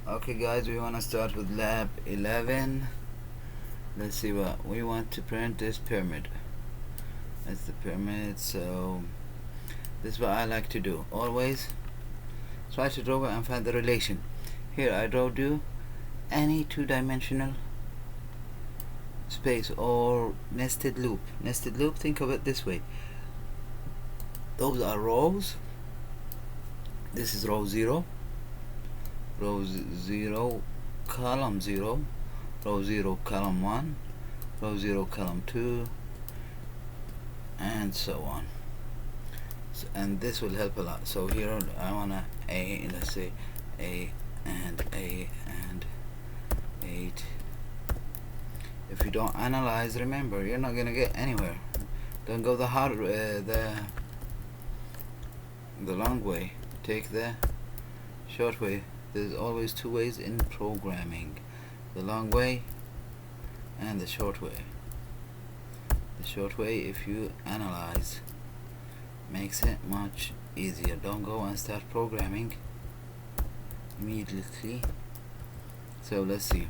Okay guys, we want to start with lab 11. Let's see what we want to print. This pyramid. That's the pyramid. So this is what I like to do. Always try to draw and find the relation. Here I draw any two-dimensional space or nested loop. Nested loop, think of it this way. Those are rows. This is row 0. Row 0, column 0, row 0, column 1, row 0, column 2, and so on. So, and this will help a lot. So here I wanna let's say A and 8. If you don't analyze, remember, you're not gonna get anywhere. Don't go the hard the long way. Take the short way. There's always two ways in programming: the long way and the short way. The short way, if you analyze, makes it much easier. Don't go and start programming immediately. So let's see.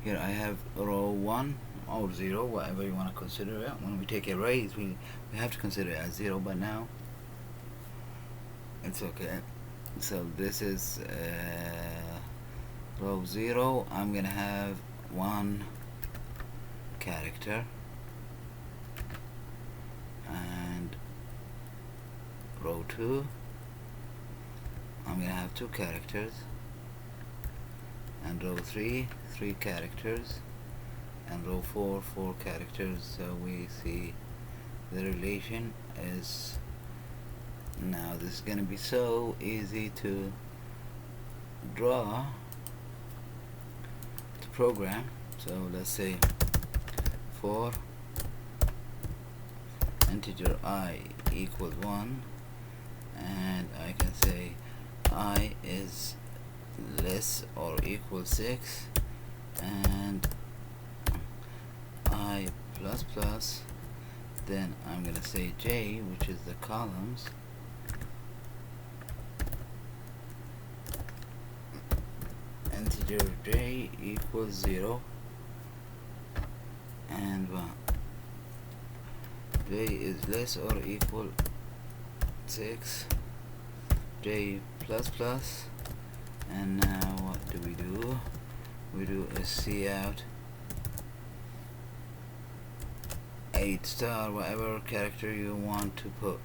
Here I have row 1 or 0, whatever you want to consider it. When we take arrays, we have to consider it as 0, but now it's okay. So this is row 0. I'm gonna have 1 character, and row 2 I'm gonna have 2 characters, and row 3 3 characters, and row 4 4 characters. So we see the relation is. Now this is gonna be so easy to draw, to program. So let's say for integer I equals 1, and I can say I is less or equal 6, and I plus plus. Then I'm gonna say J, which is the columns, integer J equals 0 and 1. J is less or equal 6, J plus plus. And now what do? We do a cout 8 star, whatever character you want to put.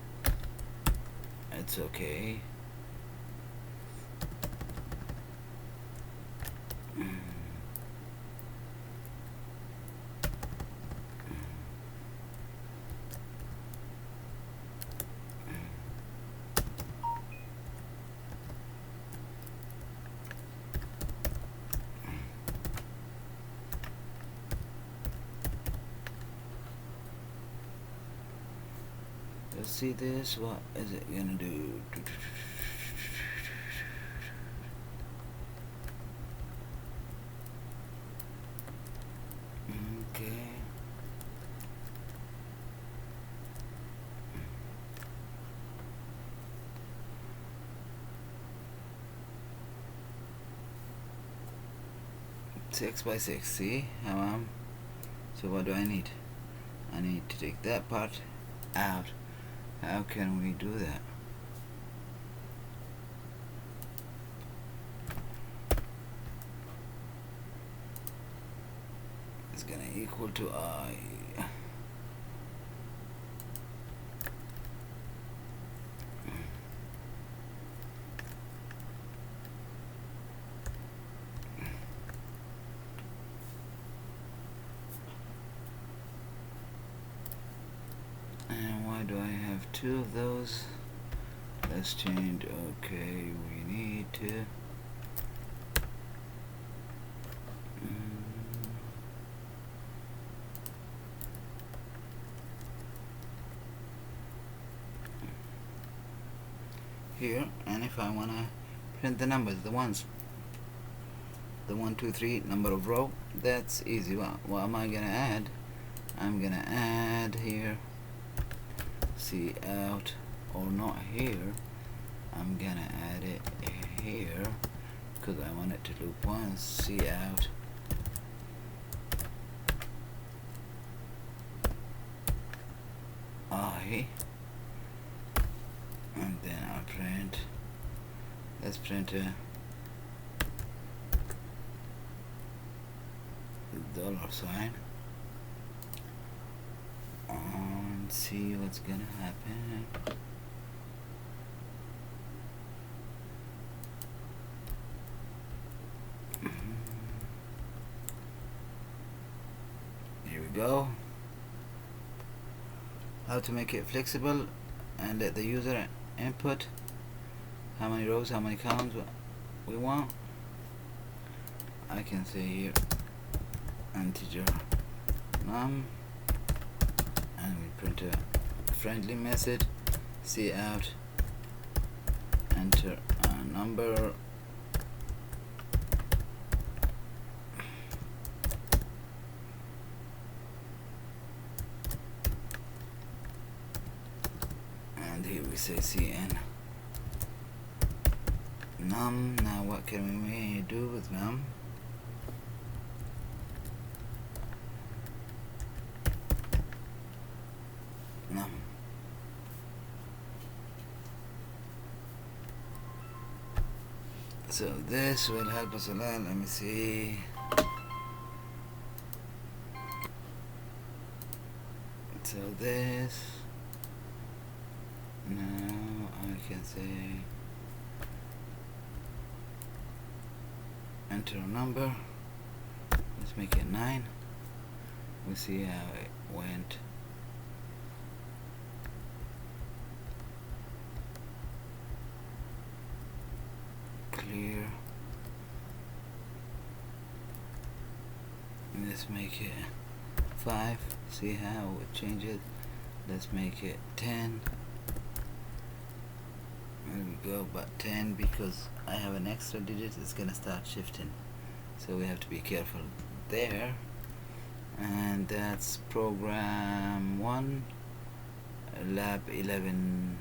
It's okay. Let's see this. What is it gonna do? Okay. Six by 6. See how I'm. So what do I need? I need to take that part out. How can we do that? It's gonna equal to I. And why do I have 2 of those? Let's change. Okay, we need to here. And if I want to print the numbers, the ones, the 1 2 3 number of row, that's easy. What am I gonna add? I'm gonna add here cout, or not here, I'm gonna add it here, because I want it to loop once. C out. I, and then I'll print, let's print a $sign and see what's gonna happen. Here we go. How to make it flexible and let the user input how many rows, how many columns we want. I can say here integer num, and we print a friendly message. C out, enter a number, and here we say cn num. Now what can we do with num? Num. So this will help us a lot. Let me see. So this, now I can say enter a number. Let's make it 9. We see how it went. Clear. Let's make it 5. See how it changes. Let's make it 10. There we go, but 10, because I have an extra digit, it's gonna start shifting, so we have to be careful there. And that's program 1, lab 11.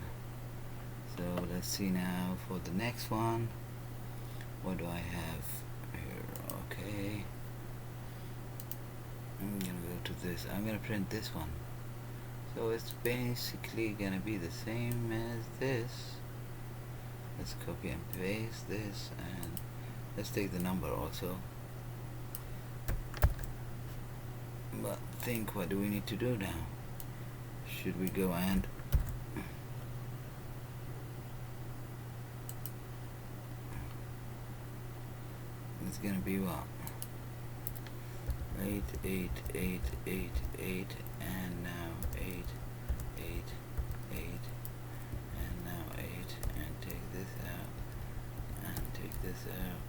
So let's see now for the next one. What do I have here? Okay, I'm gonna go to this. I'm gonna print this one, so it's basically gonna be the same as this. Let's copy and paste this, and let's take the number also. But think, what do we need to do now? Should we go and it's gonna be what? 8, 8, 8, 8, 8, and now 8, 8, 8, and now 8, and take this out, and take this out.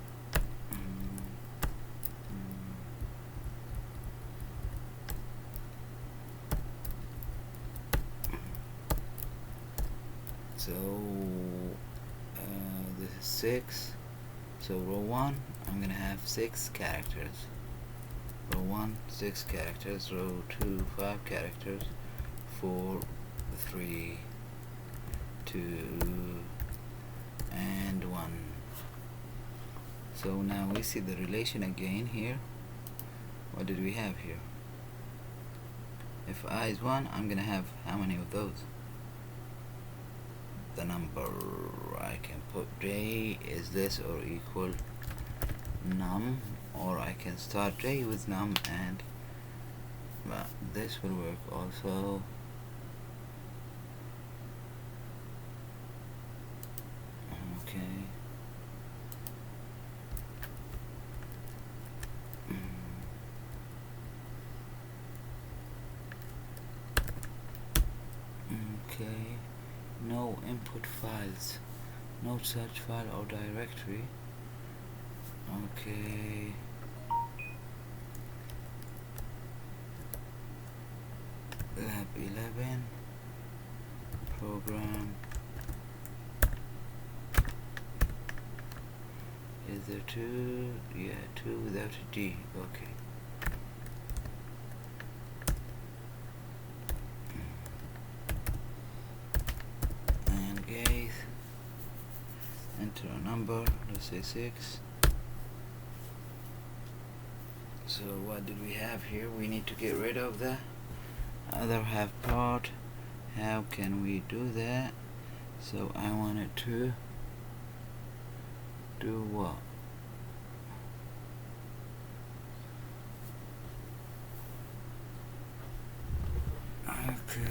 So this is 6. So row 1, I'm gonna have 6 characters. Row 1, 6 characters. Row 2, 5 characters. 4, 3, 2, and 1. So now we see the relation again here. What did we have here? If I is 1, I'm gonna have how many of those? The number. I can put j is this or equal num, or I can start j with num, and this will work also. Okay. Okay. No input files, no search file or directory. Okay. Lab 11 program. Is there 2? Yeah, 2 without a D. Okay. And Gaith, enter a number, let's say 6. So what did we have here? We need to get rid of the other half part. How can we do that? So I wanted to do what? Okay,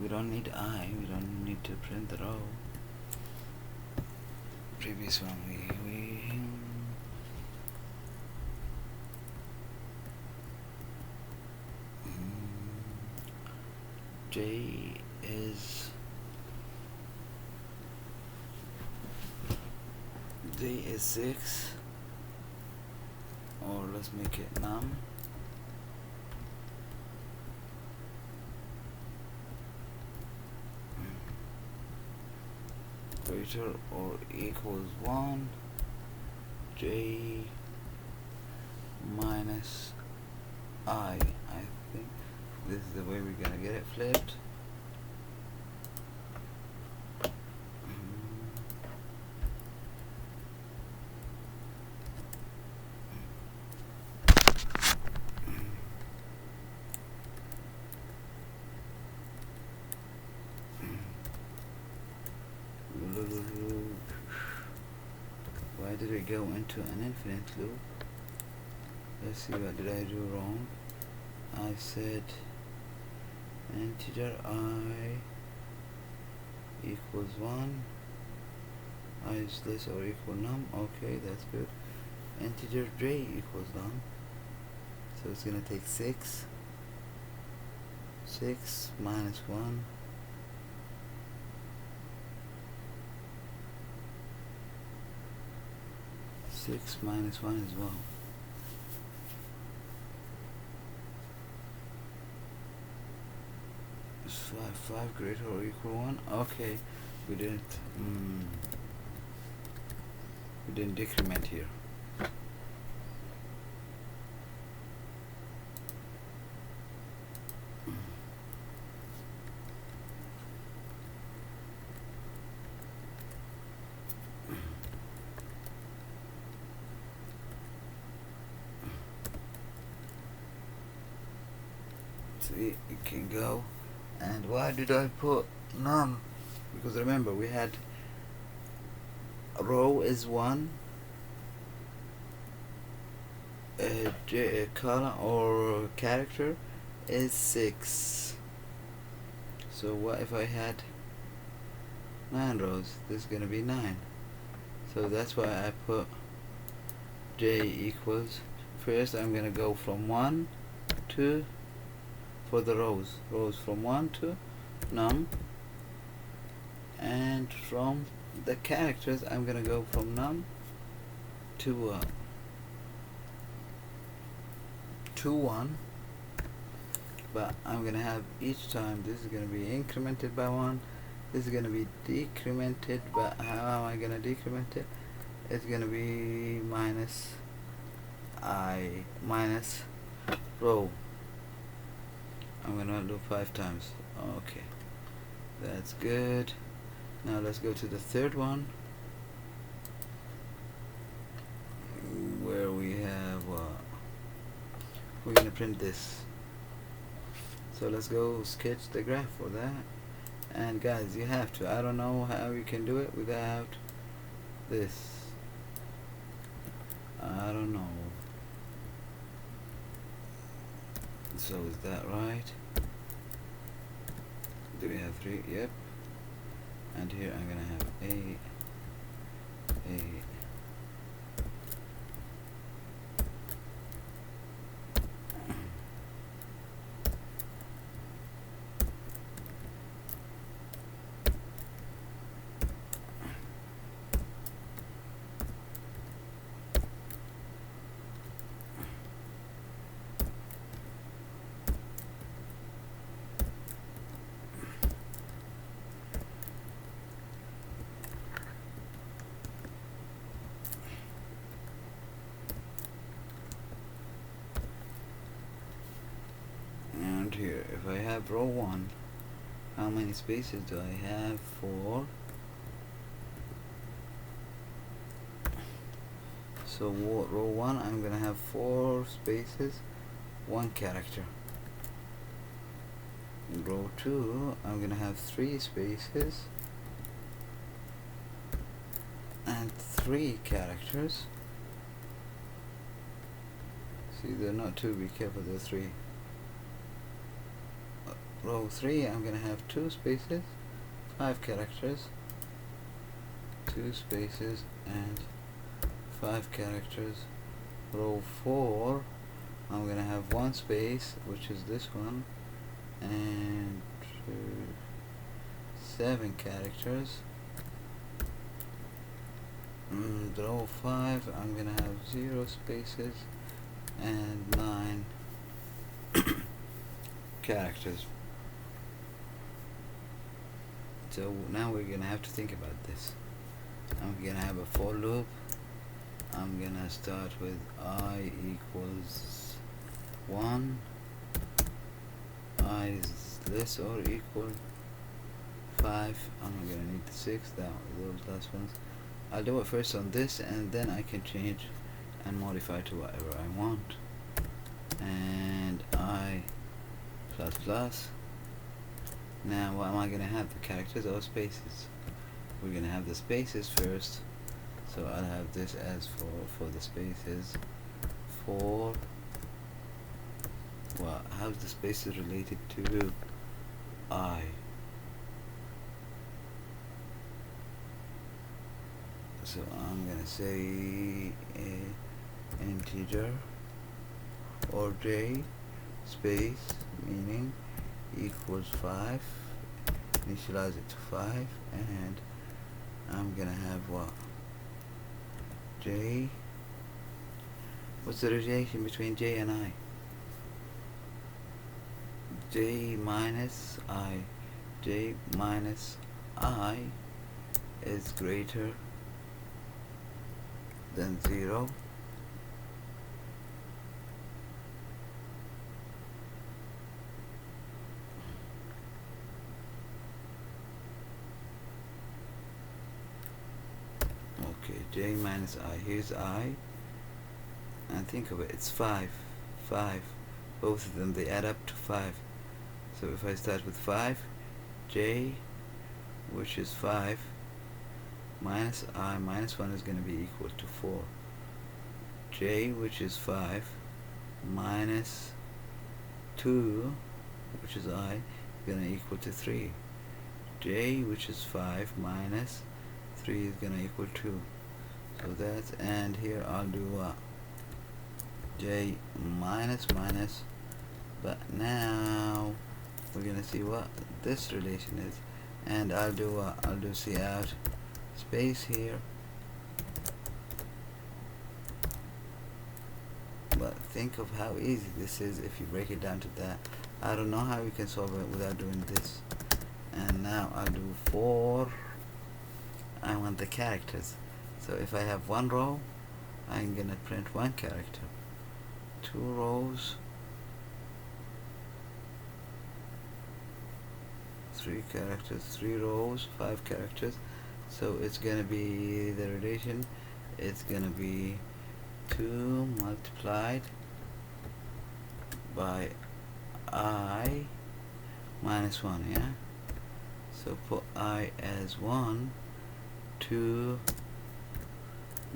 we don't need I, we don't need to print the row. Previous one we J is 6, or let's make it num. Greater or equals 1, J minus I think this is the way we're gonna get it flipped. Why did it go into an infinite loop? Let's see, what did I do wrong? I said integer I equals 1, I is less or equal num. Okay, that's good. Integer j equals num, so it's gonna take 6 minus 1, minus 1 is 1. Is 5 greater or equal 1? Okay, we didn't decrement here. See, it can go. And why did I put none? Because remember, we had row is 1, column or character is 6. So what if I had 9 rows? This is gonna be 9. So that's why I put j equals. First I'm gonna go from 1 to, for the rows from 1 to num, and from the characters I'm gonna go from num to 1, but I'm gonna have each time this is gonna be incremented by 1, this is gonna be decremented, but how am I gonna decrement it? It's gonna be minus I minus row. I'm gonna do 5 times. Okay, that's good. Now let's go to the third one, where we have we're gonna print this. So let's go sketch the graph for that. And guys, you have to, I don't know how you can do it without this. I don't know. So is that right? Do we have 3? Yep. And here I'm gonna have 8. Here, if I have row 1, how many spaces do I have for? So row 1 I'm gonna have 4 spaces, 1 character. In row 2 I'm gonna have 3 spaces and 3 characters. See, they're not 2, be careful, they're 3. Row 3 I'm gonna have 2 spaces, 5 characters, 2 spaces and 5 characters. Row 4 I'm gonna have 1 space, which is this one, and 7 characters. Row 5 I'm gonna have 0 spaces and 9 characters. So now we're gonna have to think about this. I'm gonna have a for loop. I'm gonna start with I equals 1. I is less or equal 5. I'm gonna need the 6, those last ones. I'll do it first on this, and then I can change and modify to whatever I want. And I plus plus. Now what am I gonna have? The characters or spaces? We're gonna have the spaces first. So I'll have this as for the spaces. For well, how's the spaces related to I? So I'm gonna say integer or j space, meaning equals 5, initialize it to 5, and I'm gonna have what? J. What's the relation between j and I? J minus I. J minus I is greater than 0. Okay, j minus I. Here's I, and think of it, it's 5. Both of them, they add up to 5. So if I start with 5, j, which is 5, minus I minus 1 is going to be equal to 4. J, which is 5, minus 2, which is I, is going to equal to 3. J, which is 5, minus 3 is going to equal 2. So that's, and here I'll do j minus minus, but now we're going to see what this relation is. And I'll do cout space here. But think of how easy this is if you break it down to that. I don't know how we can solve it without doing this. And now I'll do for, I want the characters. So if I have 1 row, I'm gonna print 1 character. 2 rows, 3 characters, 3 rows, 5 characters. So it's gonna be, the relation, it's gonna be 2 multiplied by I minus 1, yeah? So put I as 1, 2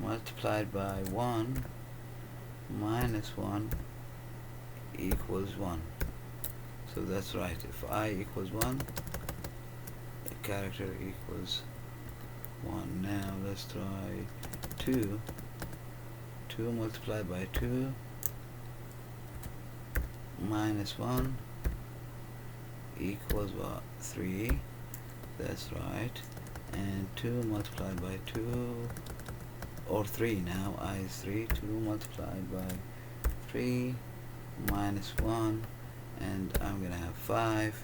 multiplied by 1 minus 1 equals 1. So that's right. If I equals 1, the character equals 1. Now let's try 2. 2 multiplied by 2 minus 1 equals what? 3. That's right. And 2 multiplied by 2, or 3 now, I is 3. 2 multiplied by 3 minus 1, and I'm gonna have 5,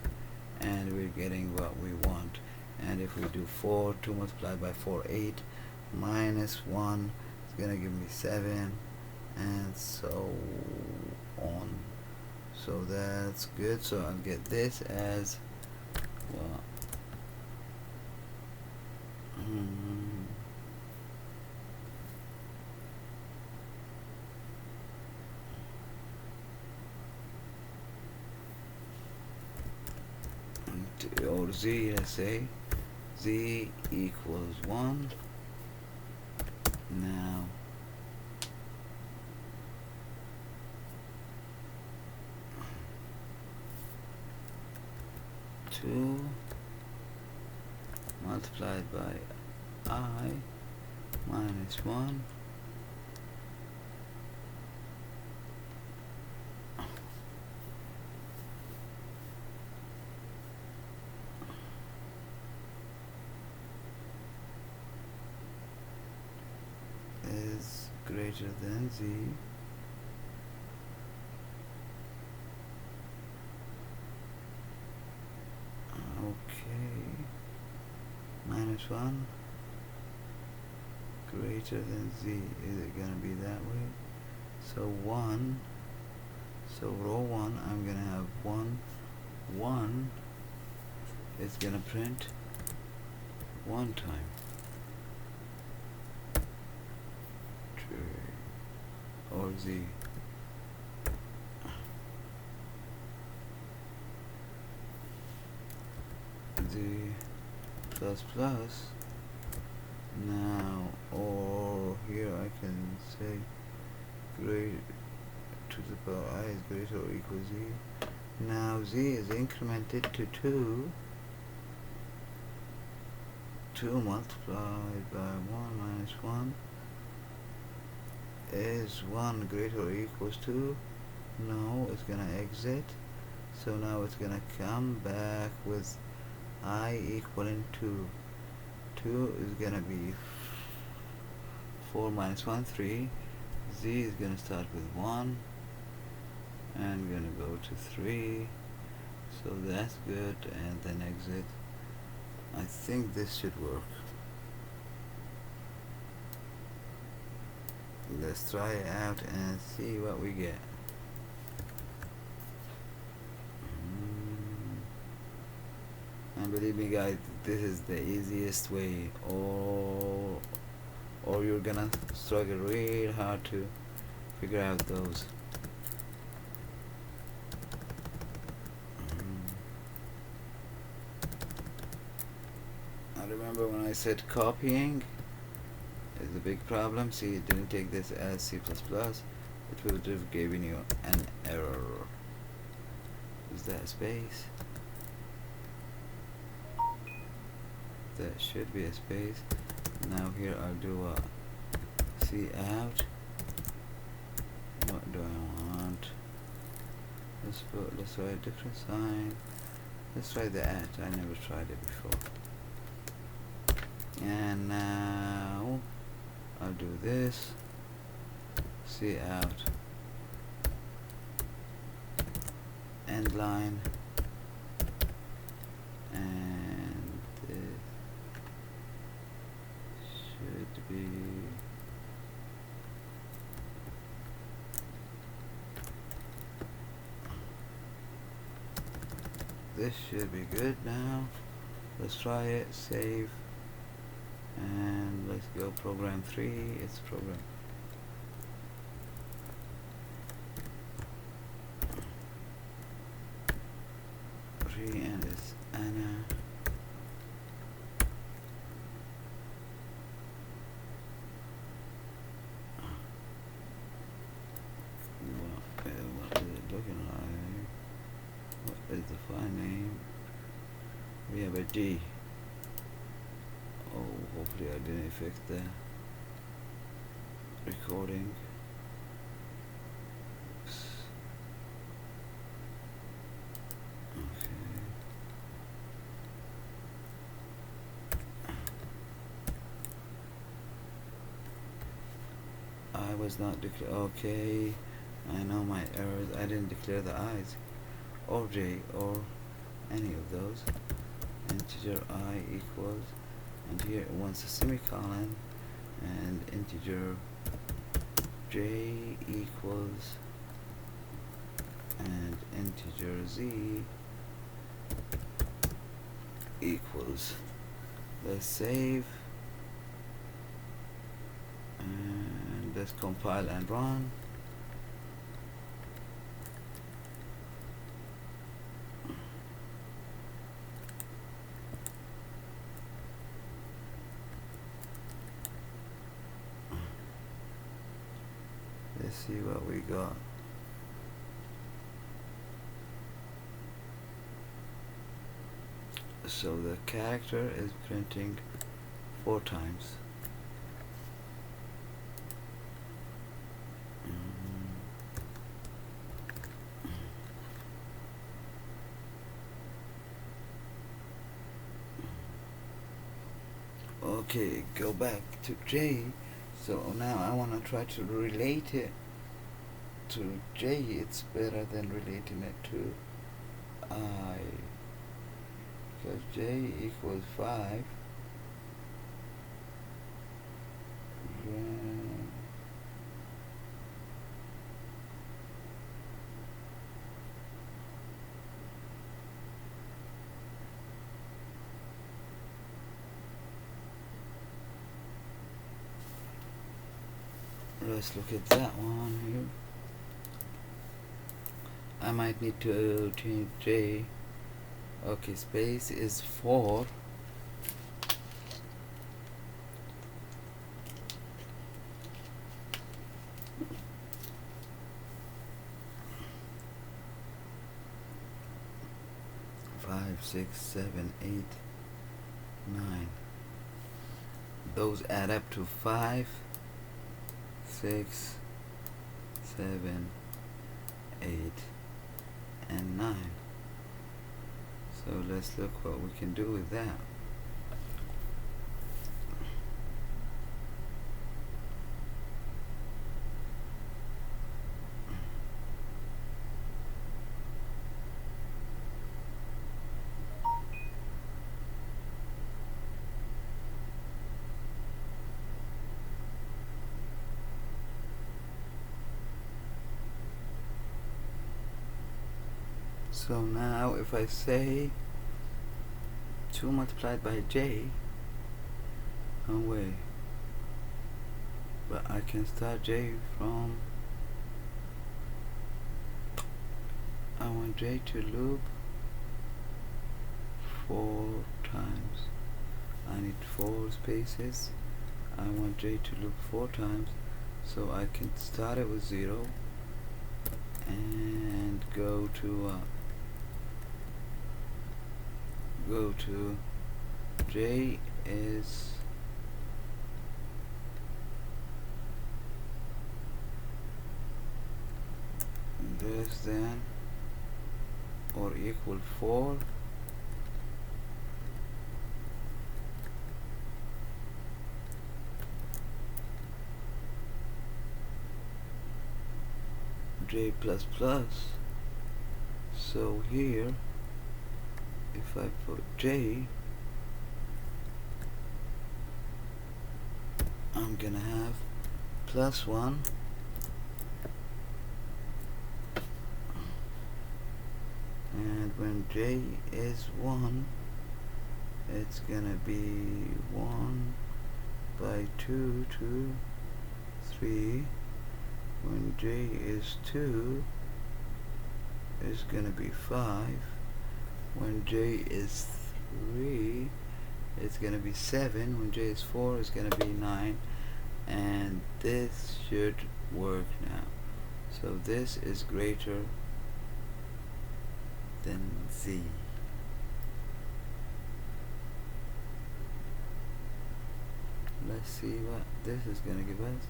and we're getting what we want. And if we do 4, 2 multiplied by 4, 8, minus 1 is gonna give me 7, and so on. So that's good. So I'll get this as well. or z, let's say z equals 1. Now two multiplied by I minus 1 is greater than z. Okay, minus 1 greater than z. Is it gonna be that way? So 1, so row 1, I'm gonna have 1 is gonna print 1 time. Or z. Z plus plus. Now, or here I can say greater to the power I is greater or equal z. Now z is incremented to 2. 2 multiplied by 1 minus 1 is 1 greater or equals 2. No, it's gonna exit. So now it's gonna come back with I equaling 2. 2 is gonna be 4 minus 1, 3. Z is gonna start with 1 and gonna go to 3. So that's good, and then exit. I think this should work. Let's try it out and see what we get. And believe me guys, this is the easiest way, or you're gonna struggle real hard to figure out those. I remember when I said copying is a big problem. See, it didn't take this as C++. It would have given you an error. Is that a space? That should be a space. Now here I'll do a C out. What do I want? Let's try a different sign. Let's try the at. I never tried it before. And now I'll do this. C out. End line. And this should be good now. Let's try it, save, and let's go program 3. It's program. And it's Anna. What is it looking like? What is the file name? We have a D. Oh, hopefully I didn't affect the recording. I was not declare. Okay, I know my errors. I didn't declare the i's or j or any of those. Integer I equals, and here it wants a semicolon, and integer j equals, and integer z equals. Let's save. And let's compile and run. let's see what we got. So the character is printing 4 times. Okay, go back to J. So now I want to try to relate it to J. It's better than relating it to I, because J equals 5. Let's look at that one here. I might need to change J. Okay, space is 4. Five, 6, 7, 8, 9. Those add up to 5, 6, 7, 8, and 9. So let's look what we can do with that. So now if I say 2 multiplied by J, no way, but I can start J from, I want J to loop 4 times. I need 4 spaces. I want J to loop 4 times, so I can start it with 0 and go to J is less than or equal 4. J plus plus. So here, if I put J, I'm gonna have plus 1 and when J is 1, it's gonna be 1 by 2 to 3. When J is 2, it's gonna be 5. When J is 3, it's gonna be 7. When J is 4, it's gonna be 9. And this should work now. So this is greater than Z. Let's see what this is gonna give us.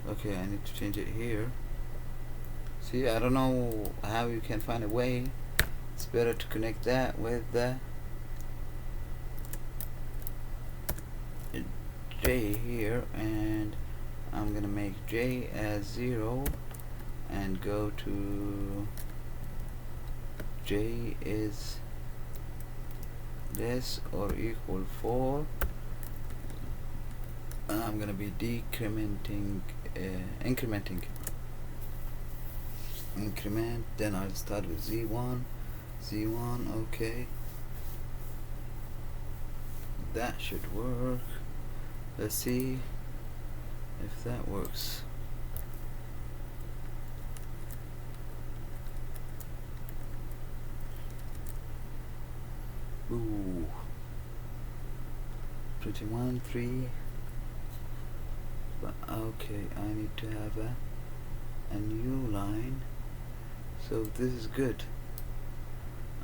Okay, I need to change it here. See, I don't know how you can find a way. It's better to connect that with the J here, and I'm gonna make J as 0 and go to J is less or equal 4. I'm gonna be decrementing, incrementing. Increment, then I'll start with Z1. Okay, that should work. Let's see if that works. Ooh, 21, 3. But okay, I need to have a a new line. So this is good.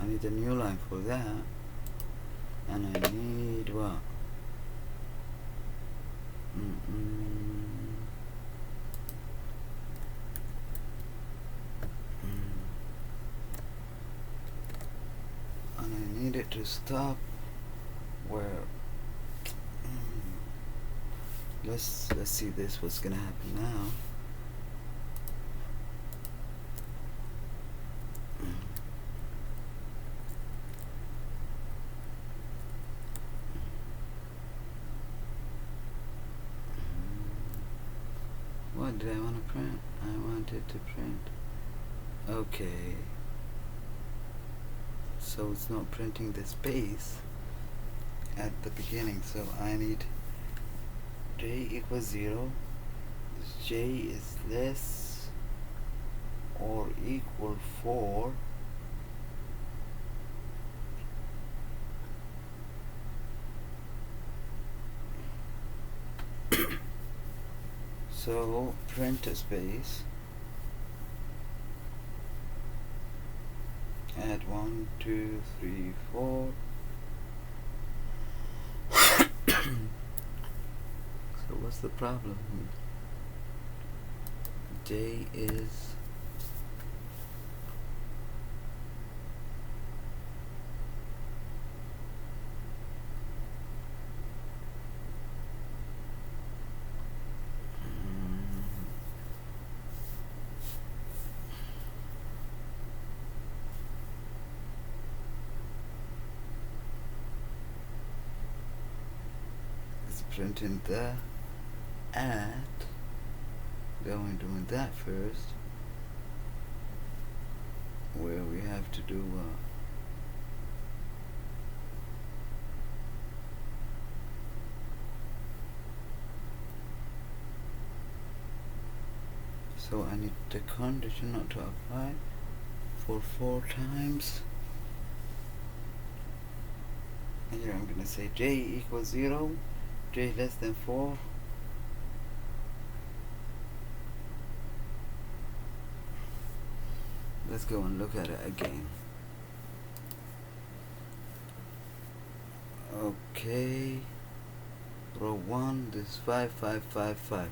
I need a new line for that, and I need what? And I need it to stop where let's see this, what's gonna happen now. What did I want to print? I wanted to print. Okay. So it's not printing the space at the beginning. So I need j equals 0. J is less or equal 4. So print a space at 1, 2, 3, 4. So what's the problem? J is printing the at, going doing that first, where we have to do so I need the condition not to apply for 4 times. And here I'm gonna say j equals 0, j less than 4. Let's go and look at it again. Okay, row 1, this is 5, 5, 5, 5.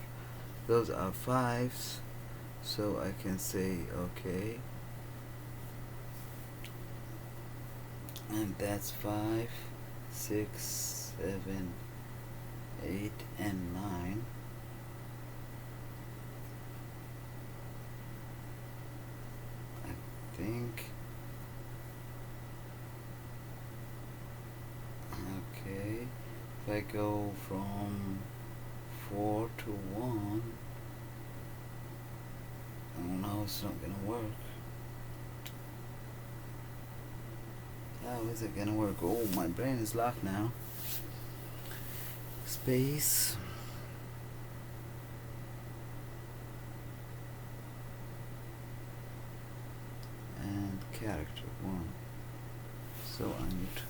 Those are 5s, so I can say okay, and that's 5, 6, 7, 8, and 9. I think. Okay, if I go from 4 to 1, oh no, it's not gonna work. How is it gonna work? Oh, my brain is locked now. Space. And character 1. So I need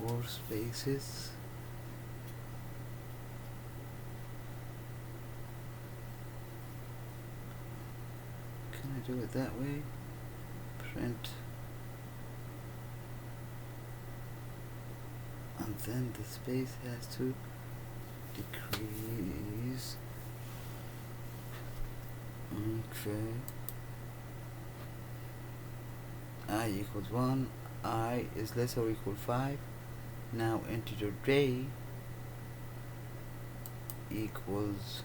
4 spaces. Can I do it that way? Print. And then the space has to decrease. Okay. I equals 1. I is less or equal 5. Now integer j equals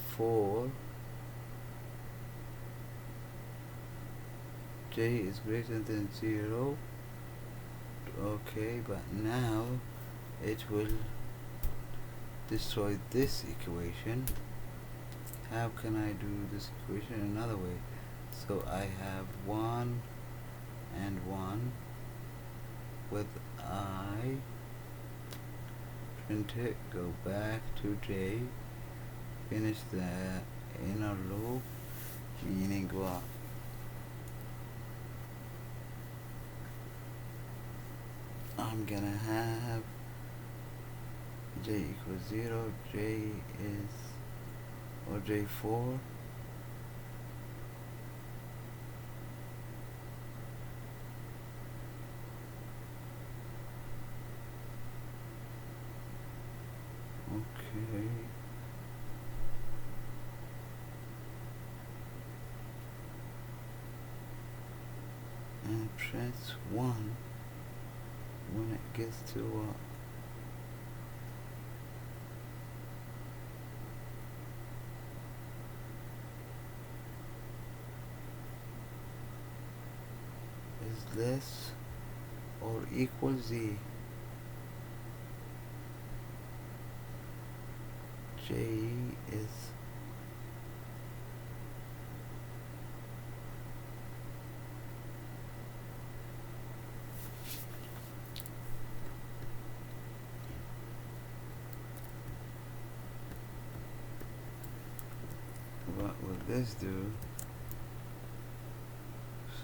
4. J is greater than 0. Okay, but now it will destroy this equation. How can I do this equation another way? So I have 1 and 1 with I, print it, go back to j, finish the inner loop, meaning what? I'm gonna have j equals 0, j is, or j4, prints 1 when it gets to is less or equal Z. J is what will this do?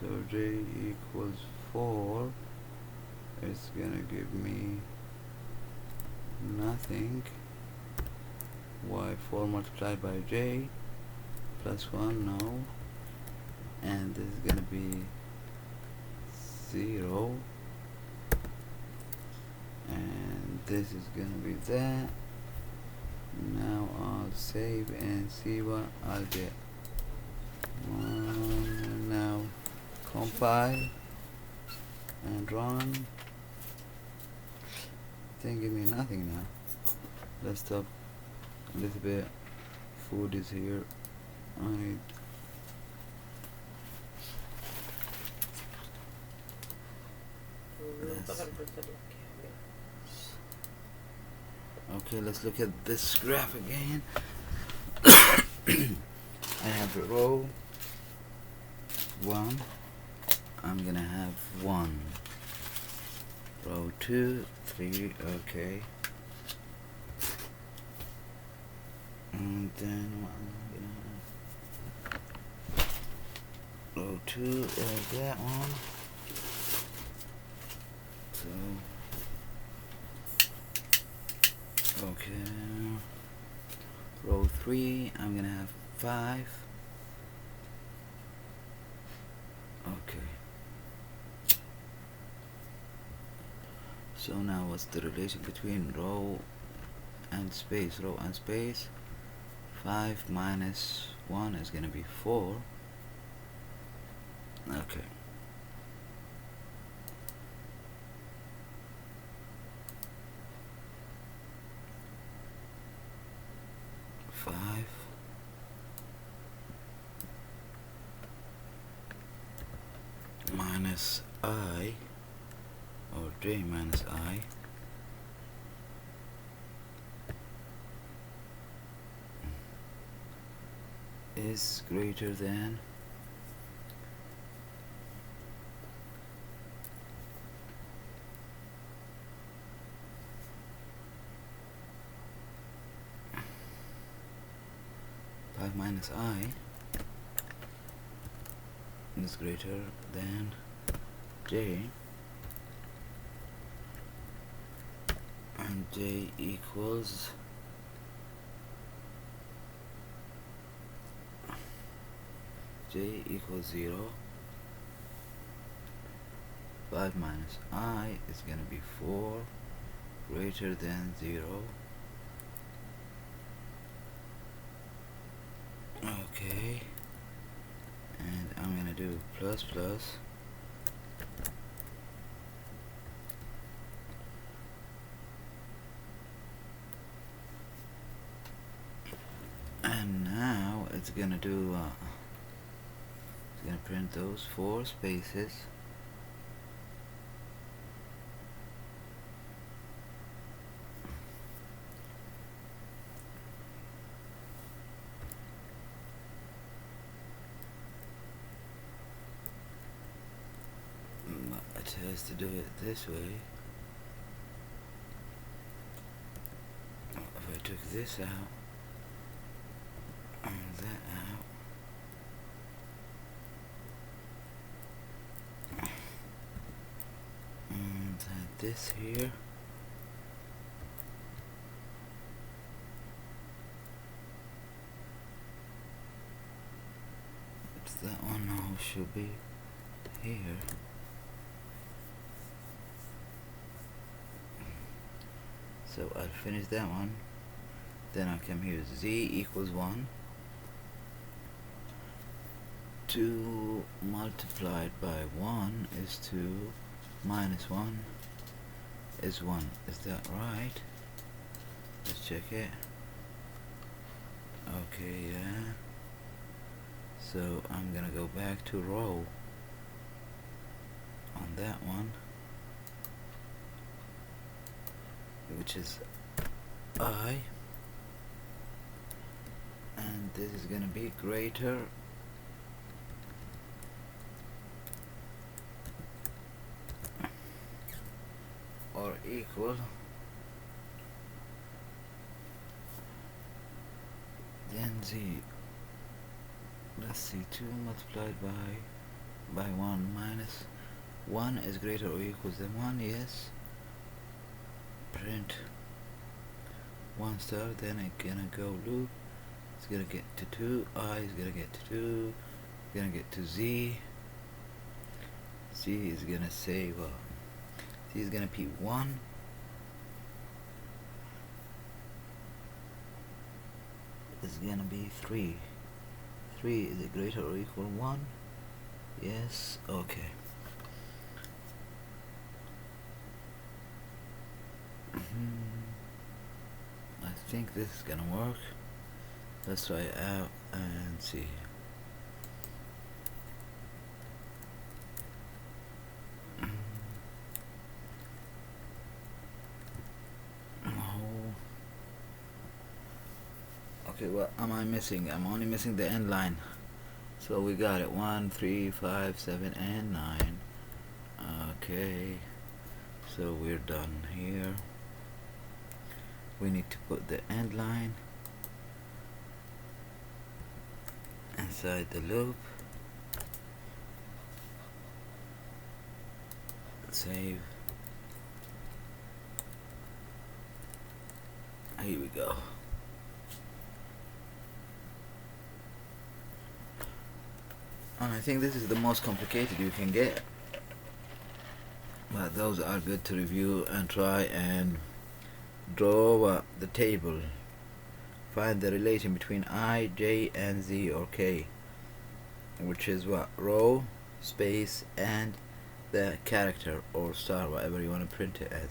So J equals 4. It's gonna give me nothing. Y 4 multiplied by J plus 1, no. And this is gonna be 0. And this is gonna be that. Now I'll save and see what I'll get. Now compile and run. Didn't give me nothing now. Let's stop a little bit. Food is here. I need okay, let's look at this graph again. I have row 1. I'm gonna have 1. Row 2, 3, okay. And then I'm gonna have row 2, that one. So okay, row 3, I'm gonna have 5. Okay. So now what's the relation between row and space? Row and space. 5 minus 1 is gonna be 4. Okay. Minus I, or J minus I, is greater than 5 minus I is greater than J, and J equals J equals 0. 5 minus I is gonna be 4, greater than 0. Okay, and I'm gonna do plus plus. And now it's gonna do it's gonna print those 4 spaces. It has to do it this way. If I took this out and that out, and add this here, it's that one now should be here. So I'll finish that one, then I'll come here, Z equals 1, 2 multiplied by 1 is 2, minus 1 is 1. Is that right? Let's check it. Okay, yeah. So I'm gonna go back to row on that one, which is I, and this is gonna be greater or equal than Z. Let's see, 2 multiplied by 1 minus 1 is greater or equal than 1, yes. Print 1 star, then it's gonna go loop. It's gonna get to 2, I is gonna get to 2, it's gonna get to Z. Z is gonna say, well, Z is gonna be 1. It's gonna be 3. 3, is it greater or equal 1? Yes, okay. I think this is gonna work. Let's try it out and see. Okay, what am I missing? I'm only missing the end line. So we got it. 1, 3, 5, 7, and 9. Okay. So we're done here. We need to put the end line inside the loop. Save. Here we go. And I think this is the most complicated you can get, but those are good to review and try and draw the table. Find the relation between I, J, and Z or K, which is what? Row, space, and the character or star, whatever you want to print it as.